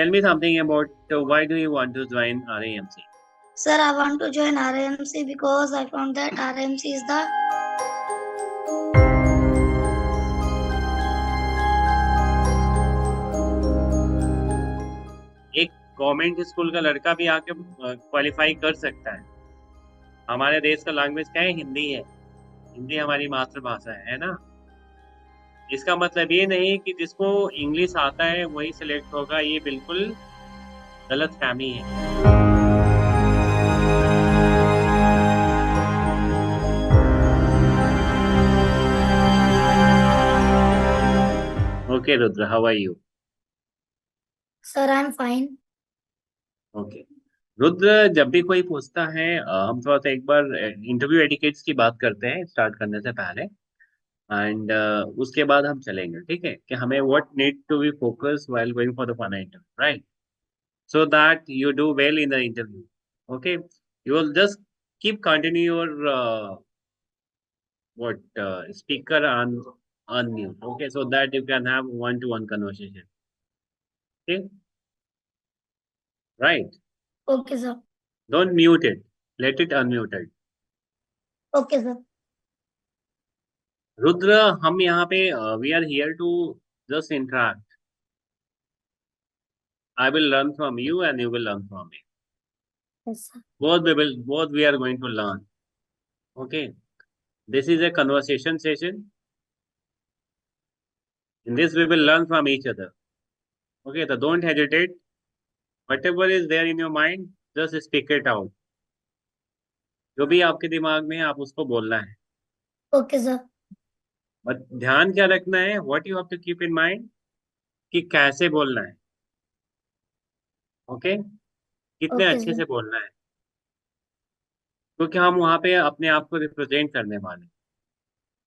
tell me something about why do you want to join RAMC? Sir, I want to join RMC because I found that RMC is the एक government school का लड़का भी आके qualify कर सकता है। हमारे देश का लैंग्वेज क्या है? हिंदी है। हिंदी हमारी मातृभाषा है ना। इसका मतलब ये नहीं कि जिसको इंग्लिश आता है वही सिलेक्ट होगा, ये बिल्कुल गलत फहमी है। Okay, Rudra, how are you? Sir, I'm fine. Okay. Rudra, जब भी कोई पूछता है हम थोड़ा सा एक बार इंटरव्यू एटिकेट्स की बात करते हैं स्टार्ट करने से पहले। एंड उसके बाद हम चलेंगे, ठीक है, कि हमें what need to be focus while going for the final interview, right? So that you do well in the interview. Okay, you will just keep continue your speaker on mute. Okay, so that you can have one-to-one conversation. Okay, right? Okay, sir. Don't mute it. Let it unmuted. Okay, sir. Rudra, हम यहाँ पे we are here to just interact. I will learn from you and you will learn from me. Yes, sir. Both we are going to learn. Okay, this is a conversation session. In this we will learn from each other. Okay, so don't hesitate. Whatever is there in your mind, just speak it out. जो भी आपके दिमाग में है आप उसको बोलना है। Okay, sir. बट ध्यान क्या रखना है? What you have to keep in mind कि कैसे बोलना है। ओके, कितने Okay, अच्छे sir. से बोलना है, क्योंकि हम वहां पे अपने आप को रिप्रेजेंट करने वाले हैं।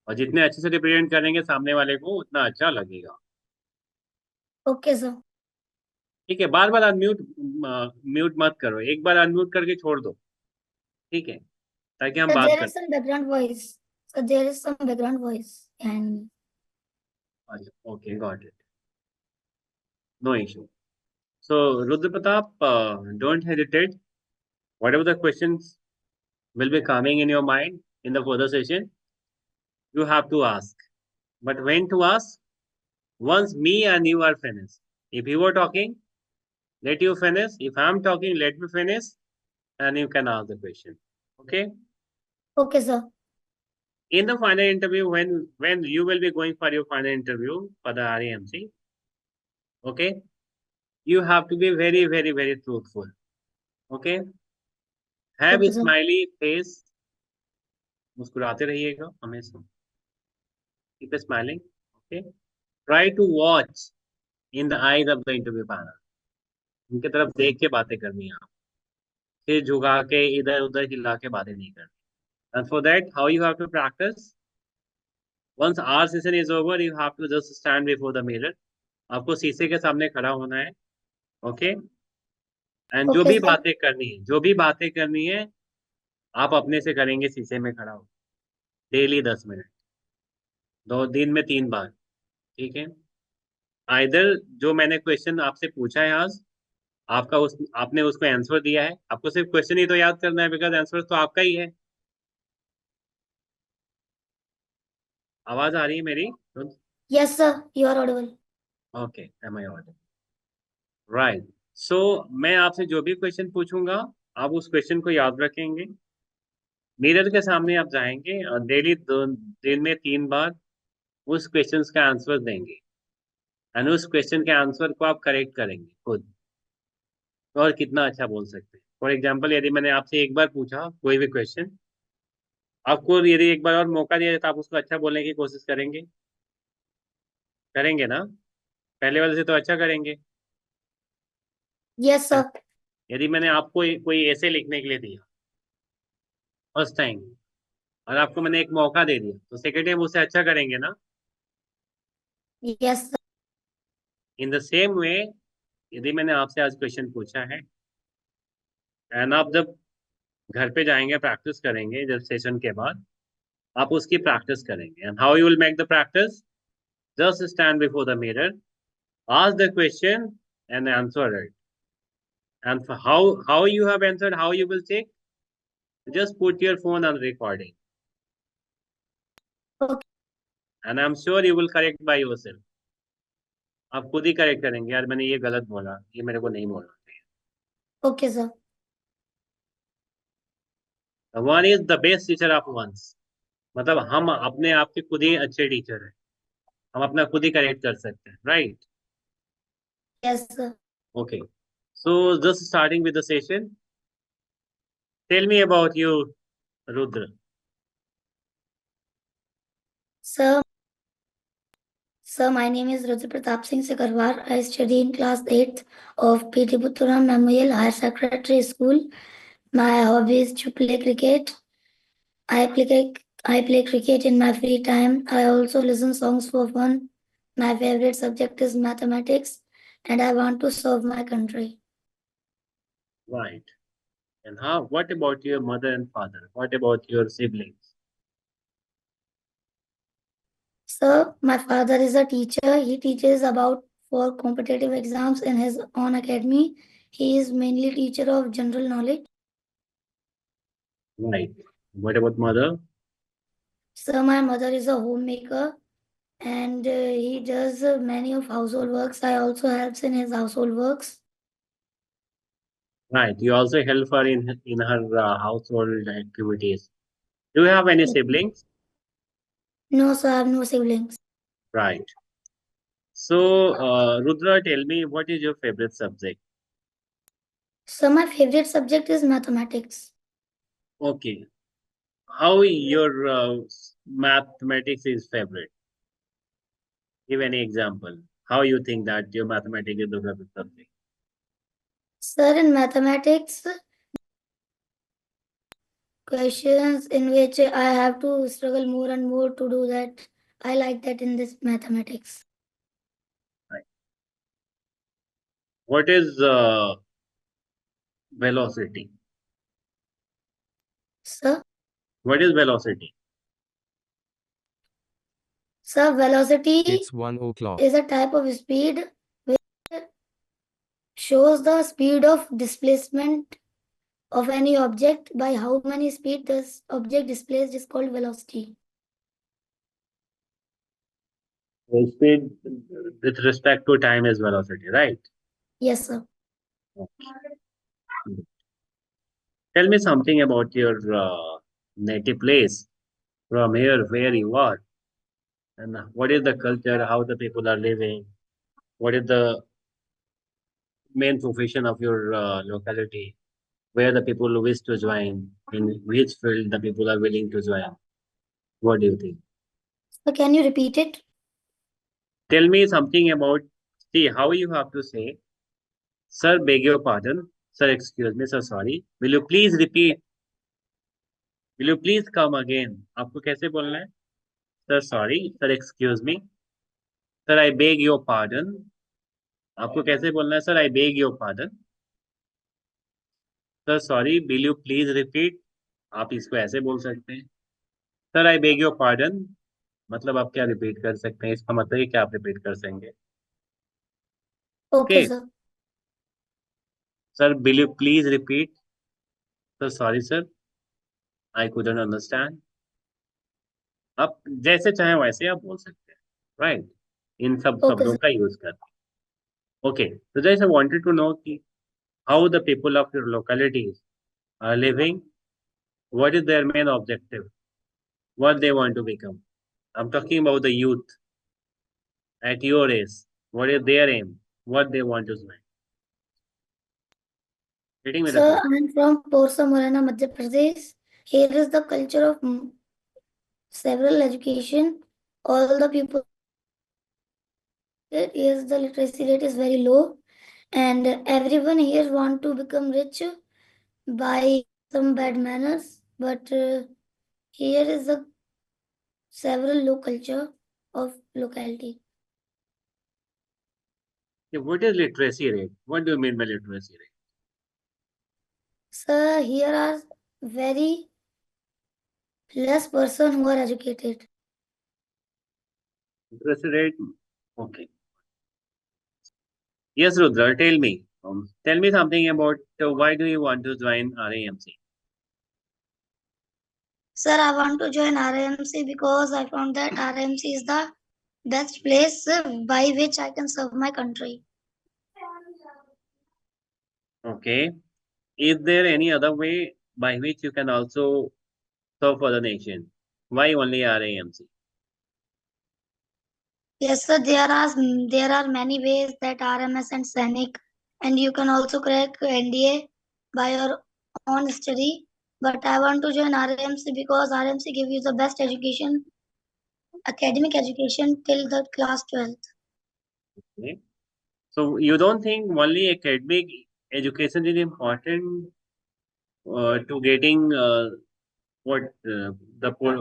और जितने अच्छे से रिप्रेजेंट करेंगे सामने वाले को उतना अच्छा लगेगा। Okay, sir. ठीक है, बार बार अनम्यूट म्यूट मत करो, एक बार अनम्यूट करके छोड़ दो, ठीक है, ताकि हम Sir, बात there कर is some background voice. Sir, there is some background voice. And okay, got it, no issue. So Rudra Pratap, don't hesitate, whatever the questions will be coming in your mind in the further session, you have to ask. But when to ask? Once me and you are finished. If you are talking, let you finish. If I am talking, let me finish, and you can ask the question. Okay? okay, sir. In the final interview, when you will be going for your final interview for the RAMC, okay, you have to be very, very, very truthful. Okay? Have a Okay, sir. smiley face. मुस्कुराते रहिएगा हमेशा. Keep smiling. Okay? Try to watch in the eyes of the interview panel. उनके तरफ देख के बातें करनी है, सिर झुका के इधर उधर हिला के बातें नहीं करनी. And for that, how you have to practice? Once our session is over, you have to just stand before the mirror. आपको शीशे के सामने खड़ा होना है. ओके, एंड जो Okay, भी sir. बातें करनी है, जो भी बातें करनी है, आप अपने से करेंगे शीशे में खड़ा हो. डेली 10 मिनट, 2 दिन में 3 बार, ठीक है. आइदर जो मैंने क्वेश्चन आपसे पूछा है आज, आपने उसको आंसर दिया है, आपको सिर्फ क्वेश्चन ही तो याद करना है, बिकॉज आंसर तो आपका ही है. आवाज आ रही है मेरी? Yes, sir. You are audible. Okay, am I audible? Right. So मैं आपसे जो भी क्वेश्चन पूछूंगा, आप उस क्वेश्चन को याद रखेंगे. मिरर के सामने आप जाएंगे और डेली 2 दिन में 3 बार उस क्वेश्चन का आंसर देंगे, एंड उस क्वेश्चन के आंसर को आप करेक्ट करेंगे खुद. तो और कितना अच्छा बोल सकते हैं. फॉर एग्जाम्पल, यदि मैंने आपसे एक बार पूछा कोई भी क्वेश्चन, आपको यदि एक बार और मौका दिया जाए तो आप उसको अच्छा बोलने की कोशिश करेंगे? करेंगे ना? पहले वाले से तो अच्छा करेंगे. Yes, sir. यदि मैंने आपको कोई ऐसे लिखने के लिए दिया फर्स्ट टाइम, और आपको मैंने एक मौका दे दिया, तो सेकेंड टाइम उससे अच्छा करेंगे ना? Yes, sir. In the same way, यदि मैंने आपसे आज क्वेश्चन पूछा है, एंड आप जब घर पे जाएंगे प्रैक्टिस करेंगे, जब सेशन के बाद आप उसकी प्रैक्टिस करेंगे. And how you will make the practice? Just stand before the mirror, ask the question, and answer it. And for how you have answered, how you will check? Just put your phone on recording, Okay. and I'm sure you will correct by yourself. आप खुद ही correct करेंगे यार, मैंने ये गलत बोला, ये मेरे को नहीं बोलना चाहिए. Okay, sir. One is the best teacher of ones. मतलब हम अपने आप के खुद ही अच्छे टीचर हैं, हम अपना खुद ही करेक्ट कर सकते हैं, right? Yes, sir. Okay, so just starting with the session. Tell me about you, Rudra. Sir, my name is Rudra Pratap Singh Sekarwar. I study in class 8th of P.T. Puthuram Memorial Higher Secondary School. My hobby is to play cricket. I play cricket in my free time. I also listen songs for fun. My favorite subject is mathematics, and I want to serve my country. Right. And how? What about your mother and father? What about your siblings? Sir, my father is a teacher. He teaches about 4 competitive exams in his own academy. He is mainly teacher of general knowledge. Right. What about mother? Sir, my mother is a homemaker, and he does many of household works. I also helps in his household works. Right. You also help her in her household activities. Do you have any siblings? No, sir, I have no siblings. Right. So, Rudra, tell me, what is your favorite subject? So my favorite subject is mathematics. Okay. How your mathematics is favorite? Give any example. How you think that your mathematics is the favorite subject? Sir, in mathematics, questions in which I have to struggle more and more to do that. I like that in this mathematics. Right. What is velocity? Sir, What is velocity? velocity It's 1 o'clock. is a type of speed which shows the speed of displacement of any object by how many speed this object displaced is called velocity. The speed with respect to time is velocity, right? Yes, sir. Tell me something about your native place. From here, where you are, and what is the culture, how the people are living, what is the main profession of your locality, where the people wish to join, in which field the people are willing to join. What do you think? So can you repeat it? Tell me something about, see how you have to say, sir, beg your pardon, sir, excuse me, sir, sorry. Will you please repeat? Will you please come again? आपको कैसे बोलना है? Sir, sorry, sir, excuse me, sir, I beg your pardon. आपको कैसे बोलना है? Sir, I beg your pardon. Sir, sorry, will you please repeat? आप इसको ऐसे बोल सकते हैं. Sir, I beg your pardon. मतलब आप क्या रिपीट कर सकते हैं? इसका मतलब है क्या आप रिपीट कर सकेंगे? Okay, Okay. sir. Sir, will you please repeat? Sir, sorry, sir, I couldn't understand. आप जैसे चाहें वैसे आप बोल सकते हैं, राइट? इन सब Okay, शब्दों sir. का यूज कर. Okay, so just I wanted to know कि how the people of your localities are living, what is their main objective, what they want to become. I'm talking about the youth at your age. What is their aim? What they want to do. Getting with the Sir, question. I'm from Porsa Morena, Madhya Pradesh. Here is the culture of several education. All the people here, the literacy rate is very low, and everyone here want to become rich by some bad manners. But here is the several low culture of locality. Yeah, what is literacy rate? What do you mean by literacy rate? Sir, here are very less person who are educated. Literacy rate, okay. Yes, Rudra, tell me. Tell me something about why do you want to join RAMC? Sir, I want to join RMC because I found that RMC is the best place by which I can serve my country. Okay. Is there any other way by which you can also serve for the nation? Why only RAMC? Yes, sir, there are many ways that RMS and SANIC, and you can also crack NDA by your own study. But I want to join RMC because RMC gives you the best education, academic education till the class 12th. Okay. So you don't think only academic education is important to getting what the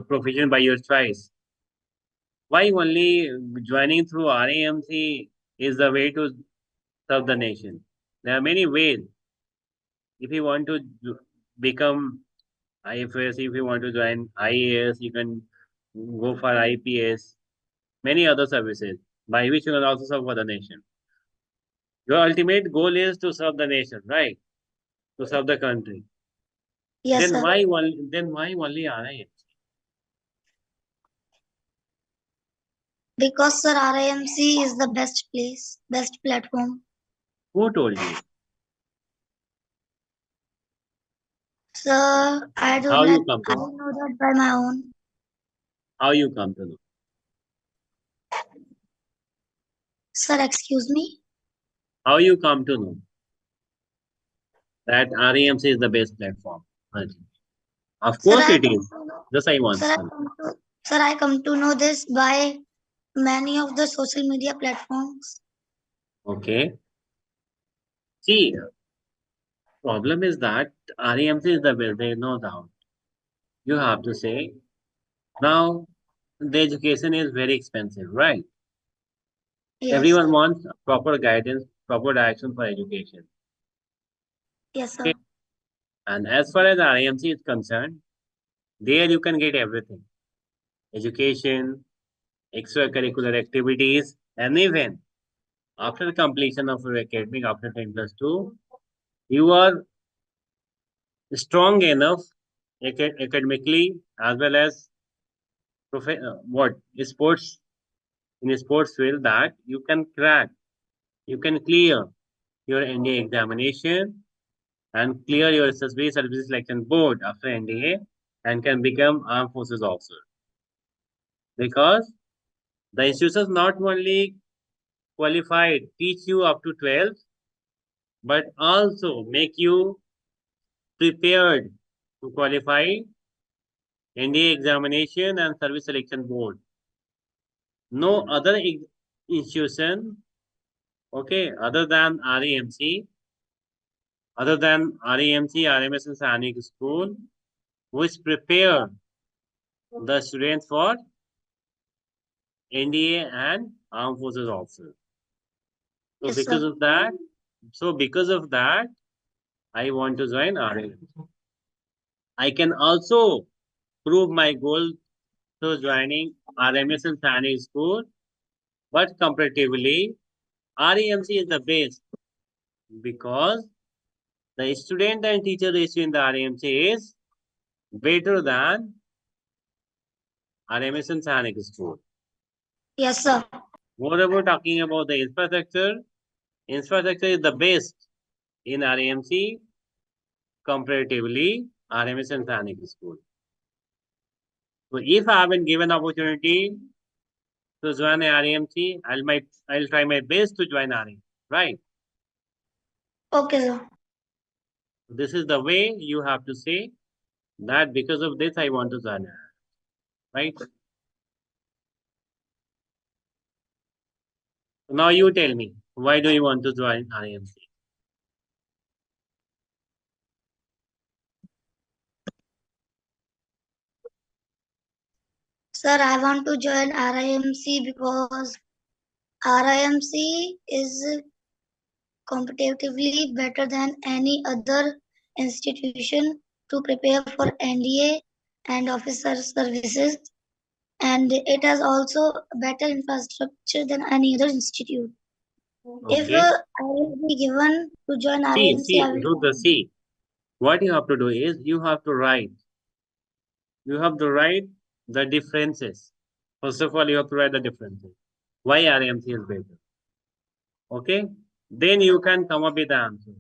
profession by your choice? Why only joining through RAMC is the way to serve the nation? There are many ways. If you want to become IFS, if you want to join IAS, you can go for IPS, many other services by which you can also serve for the nation. Your ultimate goal is to serve the nation, right? To serve the country. Yes, Then sir. why only RIMC? Because sir, RIMC is the best place, best platform. Who told you? Sir, How you come I to know? know that by my own. How you come to know? Sir, excuse me. How you come to know that RAMC is the best platform? Haji. Of Sir, course I it come is. to know. Just I want Sir, I to know. come to. Sir, I come to know this by many of the social media platforms. Okay. See, problem is that RAMC is the best. There is no doubt. You have to say now the education is very expensive, right? Yes. Everyone wants proper guidance, proper direction for education. Yes, Okay. sir. And as far as RAMC is concerned, there you can get everything. Education, extracurricular activities, and even after completion of your academic after 10 plus 2, you are strong enough academically as well as what sports in sports field that you can crack, you can clear your NDA examination and clear your SSB Service Selection Board after NDA and can become armed forces officer because the institutions not only qualified teach you up to 12th but also make you prepared to qualify NDA examination and service selection board. No other institution, okay, other than REMC, RMS and Sainik School, which prepare the students for NDA and armed forces officers. So Yes, sir. because of that, I want to join RMC. I can also prove my goal to joining RMS and Sainik School, but comparatively, REMC is the best because the student and teacher ratio in the RMC is better than RMS and Sainik School. Yes, sir. Moreover, talking about the infrastructure is the best in RMC comparatively RMS and Sainik School. So if I have been given opportunity to join RMC, I'll try my best to join RMC. Right? Okay, sir. This is the way you have to say that because of this I want to join. Right? Now you tell me, why do you want to join RMC? Sir, I want to join RIMC because RIMC is competitively better than any other institution to prepare for NDA and officer services, and it has also better infrastructure than any other institute. If Okay. I will be given to join RAMC, I will See, what you have to do is you have to write the differences. First of all, you have to write the differences. Why RMC is better. Okay. Then you can come up with the answer.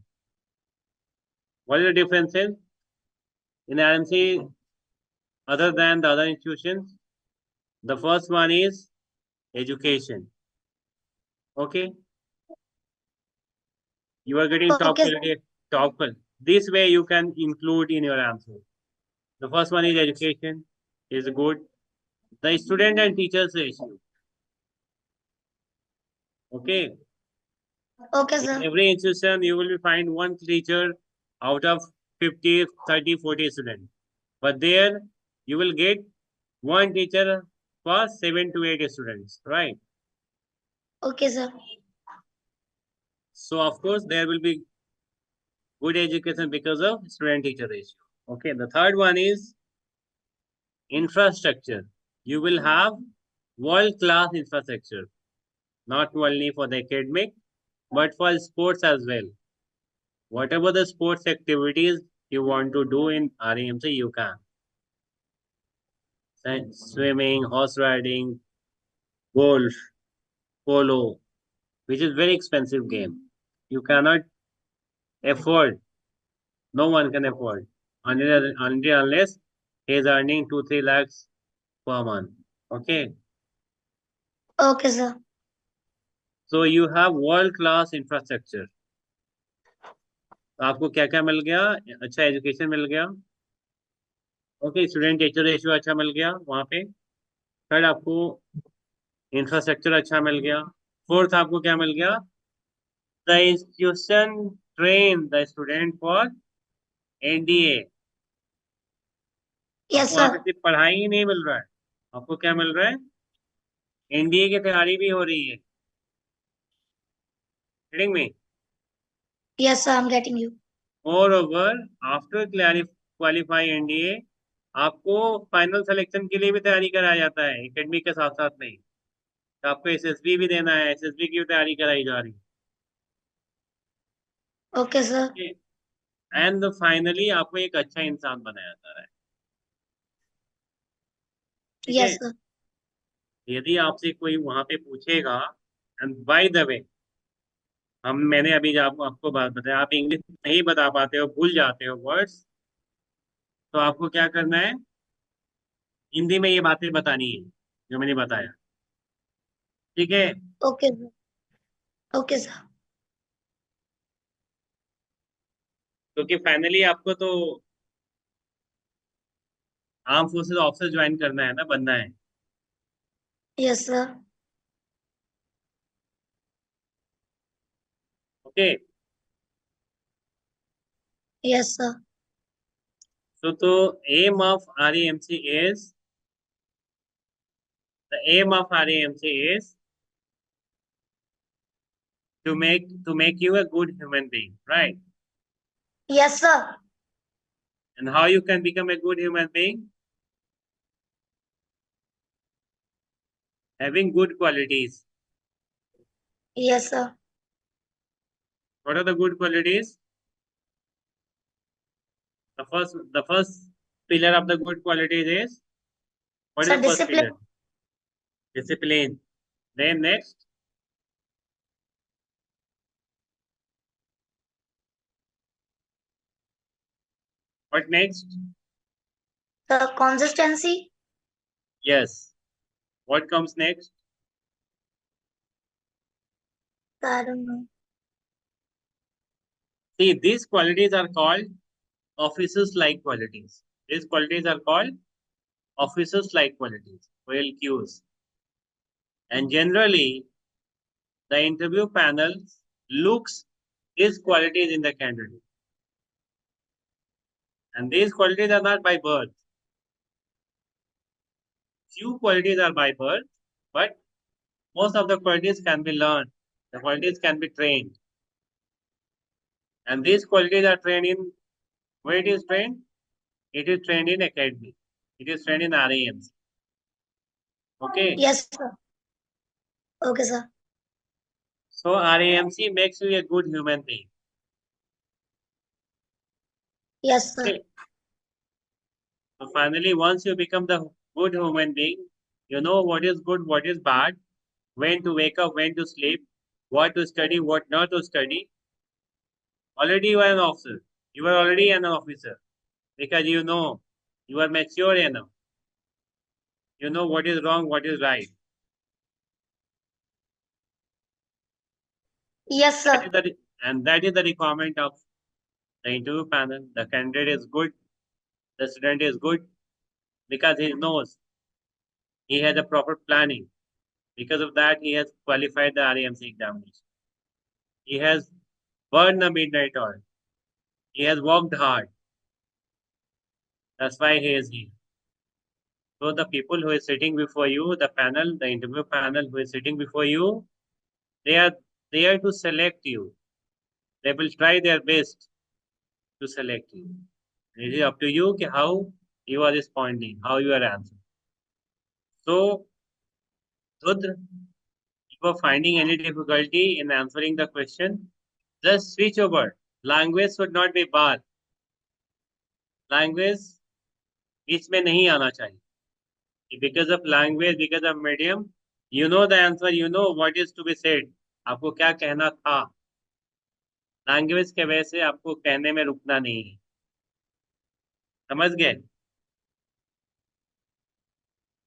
What are the differences in RMC other than the other institutions? The first one is education. Okay. You are getting top Okay, quality, top quality. This way you can include in your answer. The first one is education is good. The student and teachers ratio. Okay. okay, In sir. every institution, you will find one teacher out of 50, 30, 40 students. But there, you will get one teacher for 7 to 8 students, right? Okay, sir. So, of course, there will be good education because of student-teacher ratio. Okay, the third one is infrastructure. You will have world-class infrastructure, not only for the academic, but for sports as well. Whatever the sports activities you want to do in REMC, you can. Swimming, horse riding, golf, polo, which is very expensive game. You cannot afford. No one can afford unless he is earning 2-3 lakhs per month. Okay, Okay, sir. so you have world class infrastructure. आपको क्या क्या मिल गया? अच्छा education मिल गया. Okay, student teacher ratio अच्छा मिल गया वहाँ पे. थर्ड, आपको इंफ्रास्ट्रक्चर अच्छा मिल गया. फोर्थ, आपको क्या मिल गया? The institution train the student for NDA. Yes, आपको वहाँ पे sir. सिर्फ पढ़ाई ही नहीं मिल रहा है, आपको क्या मिल रहा है? एनडीए की तैयारी भी हो रही है. Getting me? Yes, sir. I'm getting you. Moreover, after qualify NDA, आपको फाइनल सिलेक्शन के लिए भी तैयारी कराया जाता है एकेडमिक के साथ साथ नहीं. तो आपको एसएसबी भी देना है, एसएसबी की भी तैयारी कराई जा रही Okay, sir. है. एंड फाइनली आपको एक अच्छा इंसान बनाया जा रहा है. ठीक है. Yes, sir. यदि आपसे कोई वहां पे पूछेगा, एंड बाय द वे, मैंने अभी आपको बात बताया, आप इंग्लिश नहीं बता पाते हो, भूल जाते हो वर्ड्स, तो आपको क्या करना है? हिंदी में ये बातें बतानी है जो मैंने बताया. ठीक है. Okay, sir. Okay, sir. क्योंकि फाइनली आपको तो आर्म फोर्सेस ऑफिसर ज्वाइन करना है ना, बनना है. Yes, sir. Okay. Yes, sir. तो aim of REMC is the aim of REMC is to make you a good human being, right? Yes, sir. And how you can become a good human being? Having good qualities. Yes, sir. What are the good qualities? The first pillar of the good qualities is, what is Sir, the first discipline. pillar? Discipline. Then next, what next? The consistency. Yes. What comes next? I don't know. See, these qualities are called officers-like qualities. These qualities are called officers-like qualities, OLQs. And generally, the interview panel looks these qualities in the candidate. And these qualities are not by birth. Few qualities are by birth, but most of the qualities can be learned. The qualities can be trained. And these qualities are trained in, where it is trained? It is trained in academy. It is trained in RAMs. Okay. Yes, sir. Okay, sir. So RAMC makes you a good human being. Yes, sir. Okay. So finally, once you become the good human being, you know what is good, what is bad, when to wake up, when to sleep, what to study, what not to study. Already you are an officer. You are already an officer because you know you are mature enough. You know what is wrong, what is right. Yes, That sir. is that is the requirement of the interview panel. The candidate is good, the student is good because he knows he has a proper planning. Because of that, he has qualified the RAMC examination. He has burned the midnight oil. He has worked hard. That's why he is here. So the people who is sitting before you, the panel, the interview panel who is sitting before you, they are there to select you. They will try their best to select you. It is up to you how you are responding, how you are answering. So, Rudra, if you are finding any difficulty in answering the question, just switch over. Language should not be bar. Language बीच में नहीं आना चाहिए. Because of language, because of medium, you know the answer, you know what is to be said. आपको क्या कहना था. Language के वजह से आपको कहने में रुकना नहीं है. समझ गए?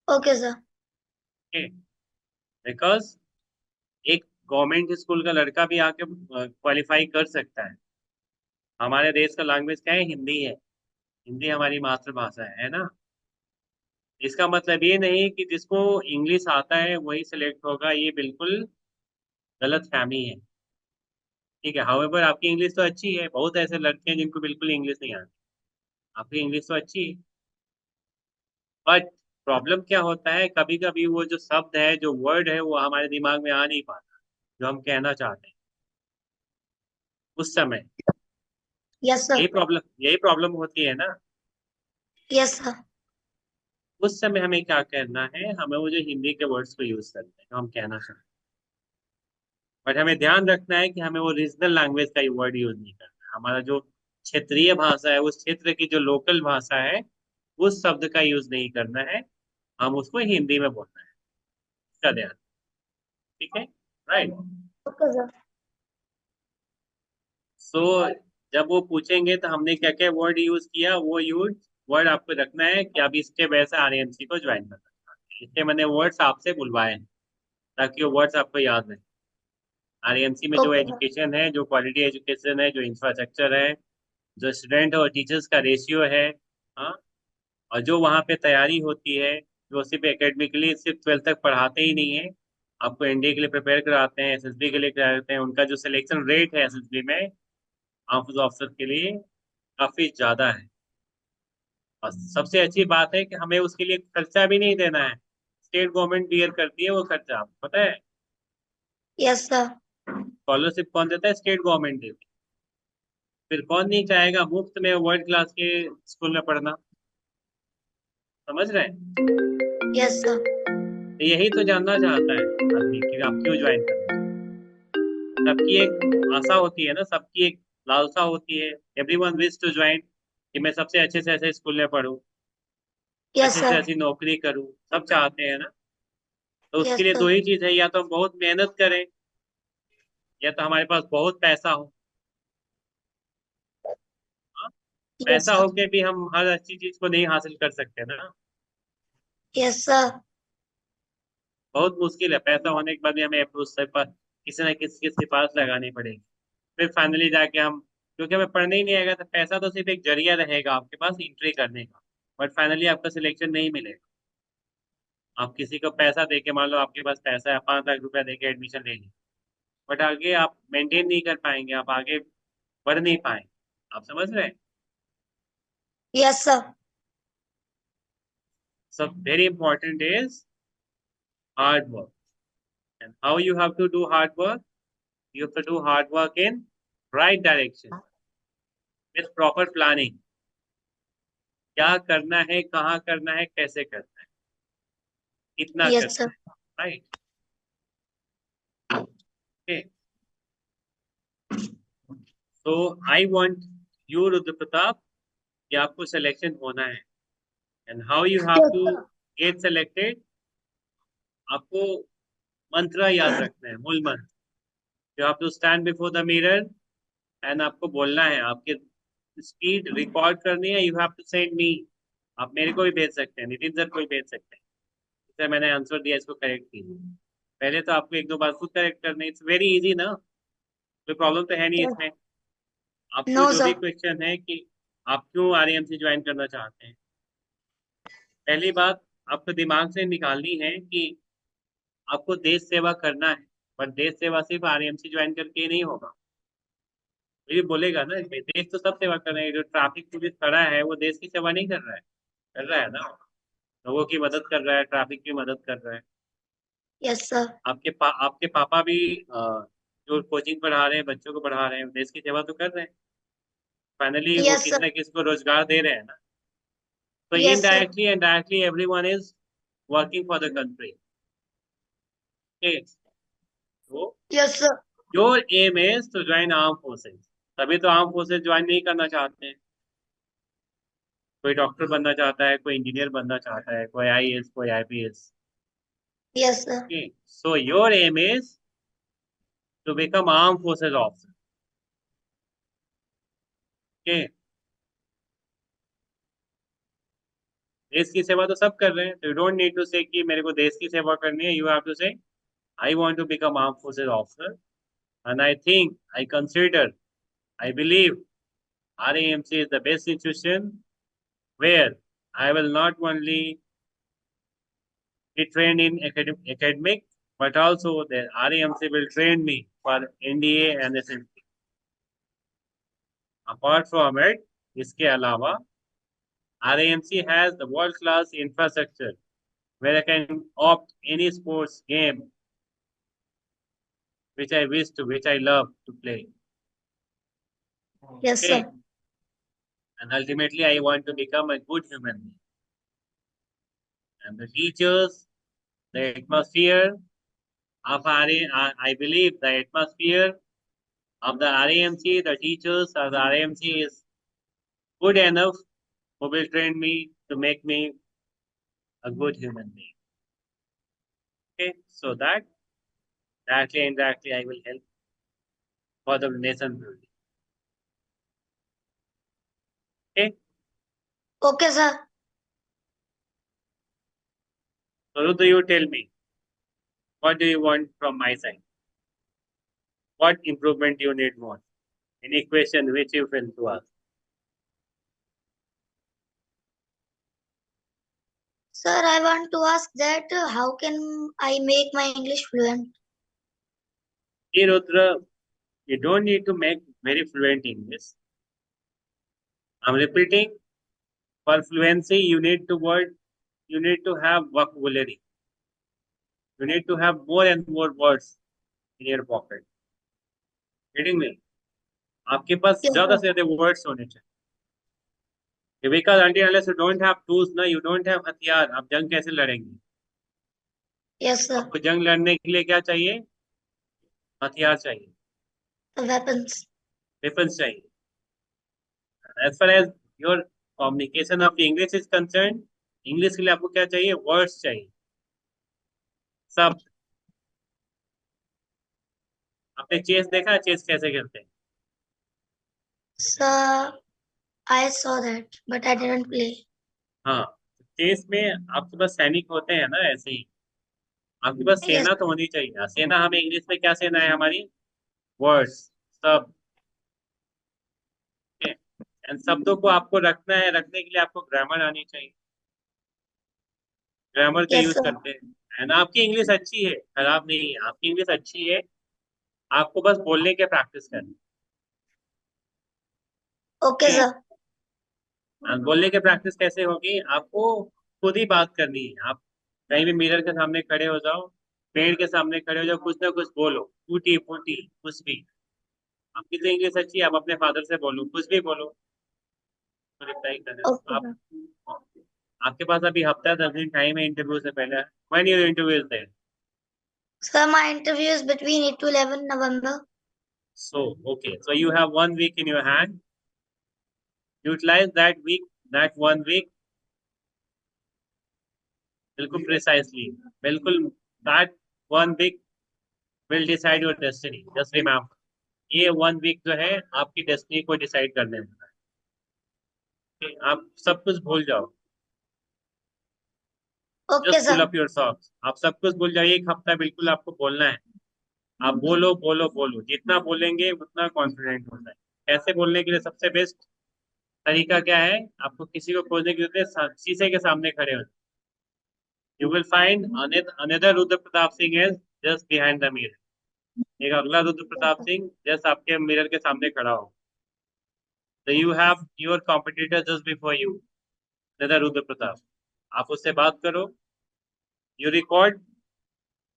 Okay, sir. बिकॉज एक गवर्नमेंट स्कूल का लड़का भी आके क्वालिफाई कर सकता है. हमारे देश का लैंग्वेज क्या है? हिंदी है. हिंदी हमारी मातृभाषा है ना. इसका मतलब ये नहीं कि जिसको इंग्लिश आता है वही सिलेक्ट होगा, ये बिल्कुल गलत फहमी है. ठीक है. हाउएवर आपकी इंग्लिश तो अच्छी है. बहुत ऐसे लड़के हैं जिनको बिल्कुल इंग्लिश नहीं आती. आपकी इंग्लिश तो अच्छी है, बट प्रॉब्लम क्या होता है, कभी कभी वो जो शब्द है, जो वर्ड है, वो हमारे दिमाग में आ नहीं पाता जो हम कहना चाहते हैं उस समय. Yes, sir. यही प्रॉब्लम होती है ना. Yes, sir. उस समय हमें क्या करना है, हमें वो जो हिंदी के वर्ड्स को यूज करना है जो हम कहना चाहते हैं. बट हमें ध्यान रखना है कि हमें वो रीजनल लैंग्वेज का वर्ड यूज नहीं करना है. हमारा जो क्षेत्रीय भाषा है, उस क्षेत्र की जो लोकल भाषा है, उस शब्द का यूज नहीं करना है. हम उसको हिंदी में बोलना है. इसका ध्यान. ठीक है. राइट. Okay, sir. सो जब वो पूछेंगे तो हमने क्या क्या वर्ड यूज किया, वो यूज वर्ड आपको रखना है कि आप इसके वजह से आरएमसी को ज्वाइन करना चाहते हैं. इसलिए मैंने वर्ड्स आपसे बुलवाए हैं ताकि वो वर्ड्स आपको याद रहे. आरएमसी में जो Okay, sir. एजुकेशन है, जो क्वालिटी एजुकेशन है, जो इंफ्रास्ट्रक्चर है, जो स्टूडेंट और टीचर्स का रेशियो है, हाँ, और जो वहाँ पे तैयारी होती है, जो सिर्फ एकेडमिकली सिर्फ 12th तक पढ़ाते ही नहीं है, आपको एनडीए के लिए प्रिपेयर कराते हैं, एसएसबी के लिए कराते हैं. उनका जो सिलेक्शन रेट है एसएसबी में आर्म्ड ऑफिसर के लिए काफी ज्यादा है. और सबसे अच्छी बात है कि हमें उसके लिए खर्चा भी नहीं देना है. स्टेट गवर्नमेंट बियर करती है वो खर्चा, आपको पता है. Yes, sir. स्कॉलरशिप कौन देता है? स्टेट गवर्नमेंट देती है. फिर कौन नहीं चाहेगा मुफ्त में वर्ल्ड क्लास के स्कूल में पढ़ना. समझ रहे हैं? Yes, sir. तो यही तो जानना चाहता है आदमी कि आप क्यों ज्वाइन करना चाहते हैं. सबकी एक आशा होती है ना, सबकी एक लालसा होती है. एवरीवन विश टू ज्वाइन, कि मैं सबसे अच्छे से ऐसे स्कूल में पढूं, Yes, अच्छे से sir. ऐसी नौकरी करूं. सब चाहते हैं ना. तो उसके Yes, लिए दो sir. ही चीज है, या तो हम बहुत मेहनत करें, या तो हमारे पास बहुत पैसा हो. हाँ? Yes, पैसा sir. होके भी हम हर अच्छी चीज को नहीं हासिल कर सकते ना. Yes, sir. बहुत मुश्किल है. पैसा होने के बाद भी हमें अप्रोच से किसी न किसी के सिफारिश लगानी पड़ेगी. फिर फाइनली जाके हम, क्योंकि हमें पढ़ने ही नहीं आएगा, तो पैसा तो सिर्फ एक जरिया रहेगा आपके पास एंट्री करने का. बट फाइनली आपका सिलेक्शन नहीं मिलेगा. आप किसी को पैसा दे के, मान लो आपके पास पैसा है, 5 लाख रुपया दे के एडमिशन ले ली, बट आगे आप मेंटेन नहीं कर पाएंगे, आप आगे बढ़ नहीं पाएंगे. आप समझ रहे हैं? Yes, sir. So very important is hard work. And how you have to do hard work? You have to do hard work in right direction with proper planning. क्या करना है, कहाँ करना है, कैसे करना है, कितना Yes, करना sir. है. राइट. ओके. तो I want you Rudra Pratap कि आपको सिलेक्शन होना है, and how you have Yes, to sir. Get selected. आपको मंत्र याद रखना है, मूल मंत्र। You have to stand before the mirror and आपको बोलना है, आपके स्पीड रिकॉर्ड करनी है। You have to send me. आप मेरे को भी भेज सकते हैं, नितिन सर को भी भेज सकते हैं। इसे मैंने आंसर दिया, इसको करेक्ट कीजिए। पहले तो आपको एक दो बार खुद करेक्ट करना है। इट्स वेरी इजी ना, कोई प्रॉब्लम तो है नहीं Yes. इसमें। आपको No, जो भी sir. क्वेश्चन है कि आप क्यों आरएएमसी ज्वाइन करना चाहते हैं, पहली बात आपको दिमाग से निकालनी है कि आपको देश सेवा करना है। पर देश सेवा सिर्फ आरएएमसी ज्वाइन करके ही नहीं होगा। तो ये बोलेगा ना, देश तो सब सेवा कर रहे हैं। जो ट्रैफिक पुलिस खड़ा है वो देश की सेवा नहीं कर रहा है? कर रहा है ना, लोगों की मदद कर रहा है, ट्रैफिक की मदद कर रहा है। Yes, sir. आपके पापा भी जो कोचिंग पढ़ा रहे हैं, बच्चों को पढ़ा रहे हैं, देश की सेवा तो कर रहे हैं। फाइनली वो Yes, किसी sir. ना किसी को रोजगार दे रहे हैं ना। तो Yes, sir. Indirectly and directly everyone is working for the country. तो Yes, sir. Your aim is to join arm forces. तभी तो आर्म फोर्सेज ज्वाइन नहीं करना चाहते हैं। कोई डॉक्टर बनना चाहता है, कोई इंजीनियर बनना चाहता है, कोई आईएएस, कोई IPS. Yes, sir. So your aim is to become arm forces officer. Okay, देश की सेवा तो सब कर रहे हैं, तो यू डोंट नीड टू से कि मेरे को देश की सेवा करनी है। You have to say I want to become arm forces officer, and I think, I consider, I believe RAMC is the best institution where I will not only be trained in academic, but also the RAMC will train me for NDA and SMC. Apart from it, इसके अलावा RAMC has the world-class infrastructure where I can opt any sports game which I wish to, which I love to play. Yes, Okay, sir. and ultimately I want to become a good human being. And the teachers, the atmosphere of I believe the atmosphere of the RAMC, the teachers of the RAMC is good enough who will train me to make me a good human being. Okay, so that directly and indirectly I will help for the nation building. Okay, Okay, sir. so Rudra, you tell me, what do you want from my side? What improvement you need more? Any question which you feel to ask? Sir, I want to ask that how can I make my English fluent? Hey Rudra, you don't need to make very fluent English. I'm repeating, for fluency you need to have vocabulary. You need to have more and more words in your pocket. Getting me? आपके पास Yes, ज्यादा sir. से ज्यादा words होने चाहिए। Because until unless you don't have tools, ना you don't have हथियार, आप जंग कैसे लड़ेंगे? Yes, sir. आपको जंग लड़ने के लिए क्या चाहिए? हथियार चाहिए, The weapons. वेपन्स चाहिए। As far as your communication of English is concerned, English के लिए आपको क्या चाहिए? वर्ड्स चाहिए, शब्द। आपने चेस देखा है? चेस कैसे खेलते हैं? Sir, I saw that, but I didn't play. हाँ, चेस में आपके पास सैनिक होते हैं ना, ऐसे ही आपके पास Yes, सेना तो होनी चाहिए। सेना हमें इंग्लिश में क्या सेना है हमारी? वर्ड्स, शब्द। एंड शब्दों को आपको रखना है, रखने के लिए आपको ग्रामर आनी चाहिए। ग्रामर का yes, यूज sir. करते हैं। एंड आपकी इंग्लिश अच्छी है, खराब नहीं है, आपकी इंग्लिश अच्छी है। आपको बस बोलने की प्रैक्टिस करनी Okay, है। sir. एंड बोलने की प्रैक्टिस कैसे होगी? आपको खुद ही बात करनी है। आप कहीं भी मिरर के सामने खड़े हो जाओ, पेड़ के सामने खड़े हो जाओ, कुछ ना कुछ बोलो, टूटी फूटी कुछ भी। आपकी तो इंग्लिश अच्छी है, आप अपने फादर से बोलो, कुछ भी बोलो, तो रिप्लाई करना। Okay, आप, sir. आपके पास अभी हफ्ता 10 दिन टाइम है इंटरव्यू से पहले। When your interview is there? Sir, my interview is between 8 to 11 November. So okay, so you have 1 week in your hand. Utilize that week, that 1 week, बिल्कुल precisely, बिल्कुल, that 1 week will decide your destiny. Just remember, ये 1 week जो है आपकी destiny को decide करने में है। Okay, आप सब कुछ भूल जाओ। Okay just pull sir. Up your socks, आप सब कुछ भूल जाइए। 1 हफ्ता बिल्कुल आपको बोलना है। आप बोलो बोलो बोलो, जितना बोलेंगे उतना कॉन्फिडेंट होता है। कैसे बोलने के लिए सबसे बेस्ट तरीका क्या है? आपको किसी को खोजने की जरूरत है, शीशे के सामने खड़े हो। You will find another Rudra Pratap Singh is just behind the mirror. एक अगला रुद्र प्रताप सिंह जस्ट आपके मिरर के सामने खड़ा हो। तो you have your competitor just before you, another Rudra Pratap. आप उससे बात करो। You record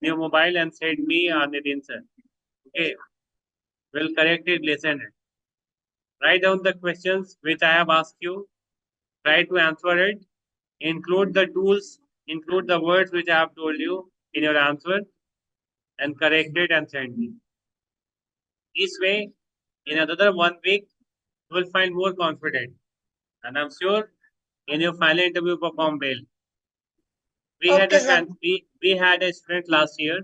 your mobile and send me Nidin sir. Okay, we'll correct it, listen it. Write down the questions which I have asked you. Try to answer it. Include the tools, include the words which I have told you in your answer, and correct it and send me. This way, in another 1 week, you will find more confident. And I'm sure in your final interview perform well. We had okay a sir. we had a student last year,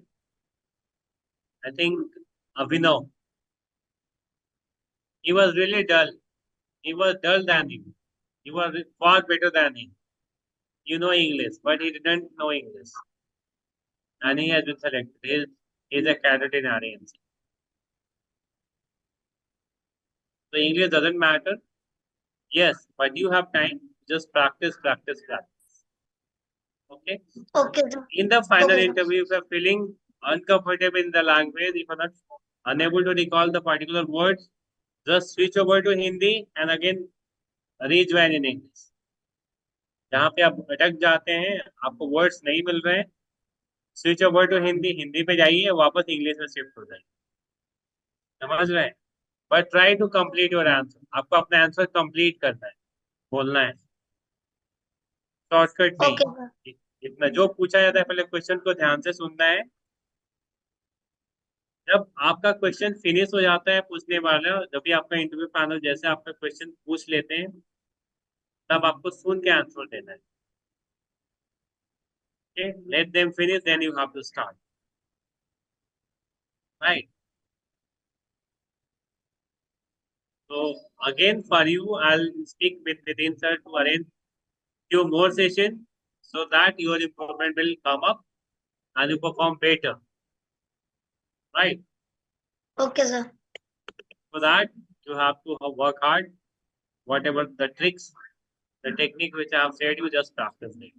I think Abhinav. He was really dull. He was dull than you. You were far better than him. You know English, but he didn't know English. And he has been selected. He's a cadet in RAMC. So English doesn't matter. Yes, but you have time. Just practice, practice, practice. Okay? Okay sir. In the final okay sir. interview, if you're feeling uncomfortable in the language, if you're not unable to recall the particular words, just switch over to Hindi and again rejoin in English. जहाँ पे आप अटक जाते हैं, आपको words नहीं मिल रहे हैं, switch over to Hindi, Hindi पे जाइए, वापस इंग्लिश में शिफ्ट हो जाइए। समझ रहे हैं? But try to complete your answer. आपको अपना आंसर कंप्लीट करना है, बोलना है, शॉर्टकट ओके सर। नहीं। इतना जो पूछा जाता है पहले क्वेश्चन को ध्यान से सुनना है। जब आपका क्वेश्चन फिनिश हो जाता है पूछने वाला, जब भी आपका इंटरव्यू पैनल जैसे आपका क्वेश्चन पूछ लेते हैं, तब आपको सुन के आंसर देना है। Let them finish, then you have to start, right? So again, for you, I'll speak with Nitin sir to arrange few more sessions so that your improvement will come up and you perform better, right? Okay sir. For that, you have to work hard. Whatever the tricks, the technique which I have said, you just practice it.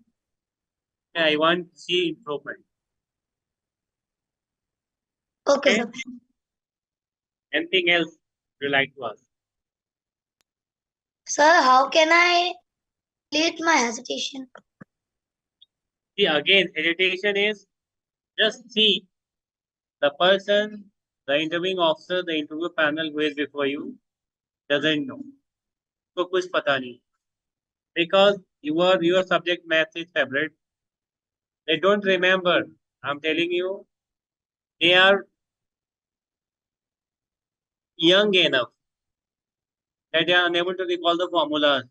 Okay, I want to see improvement. Okay Okay, sir. anything else you like to ask? Sir, how can I delete my hesitation? See, again, hesitation is just see the person, the interviewing officer, the interview panel who is before you doesn't know. तो कुछ पता नहीं, because your subject math is favorite. They don't remember. I'm telling you, they are young enough that they are unable to recall the formulas.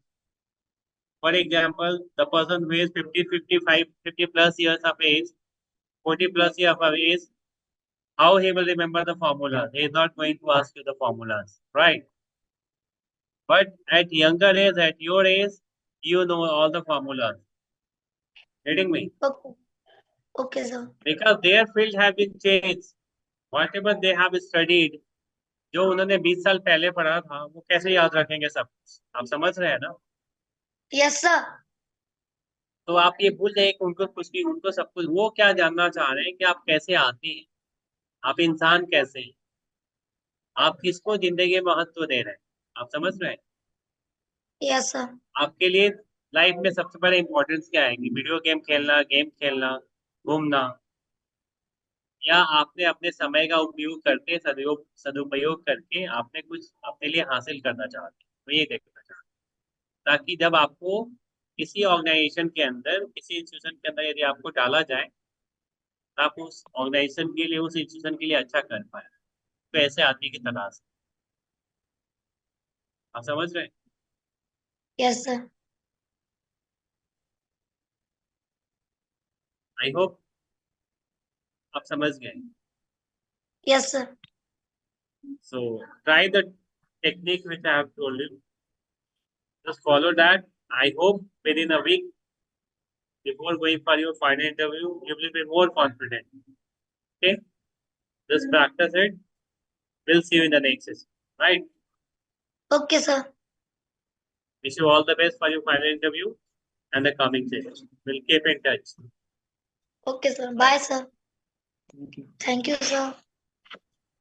For example, the person who is 50, 55, 50 plus years of age, 40 plus years of age, how he will remember the formula? He is not going to ask you the formulas, right? But at younger age, at your age, you know all the formulas. Getting me? Okay. Okay sir. Because their field have been changed. Whatever they have studied, जो उन्होंने 20 साल पहले पढ़ा था, वो कैसे याद रखेंगे सब कुछ? आप समझ रहे हैं ना? Yes sir. तो आप ये भूल जाइए कि उनको कुछ भी, उनको सब कुछ, वो क्या जानना चाह रहे हैं कि आप कैसे आते हैं, आप इंसान कैसे हैं, आप किसको जिंदगी में महत्व दे रहे हैं। आप समझ रहे हैं? Yes sir. आपके लिए लाइफ में सबसे बड़ा इंपॉर्टेंस क्या है? कि वीडियो गेम खेलना, घूमना, या आपने अपने समय का उपयोग करके, सदुपयोग करके आपने कुछ अपने लिए हासिल करना चाहते हैं, तो ये देखना चाहते हैं। ताकि जब आपको किसी ऑर्गेनाइजेशन के अंदर, किसी इंस्टीट्यूशन के अंदर यदि आपको डाला जाए, तो आप उस ऑर्गेनाइजेशन के लिए, उस इंस्टीट्यूशन के लिए अच्छा कर पाए। आपको ऐसे आदमी की तलाश है। आप समझ रहे हैं? Yes, sir. आई होप आप समझ गए। Yes, sir. So try the technique which I have told you. Just follow that. I hope within a week before going for your final interview, you will be more confident. Okay? Just practice it. We'll see you in the next session. Right? Okay, sir. Wish you all the best for your final interview and the coming session. We'll keep in touch. Okay, sir. Bye. Bye, sir. Thank you. Thank you, sir.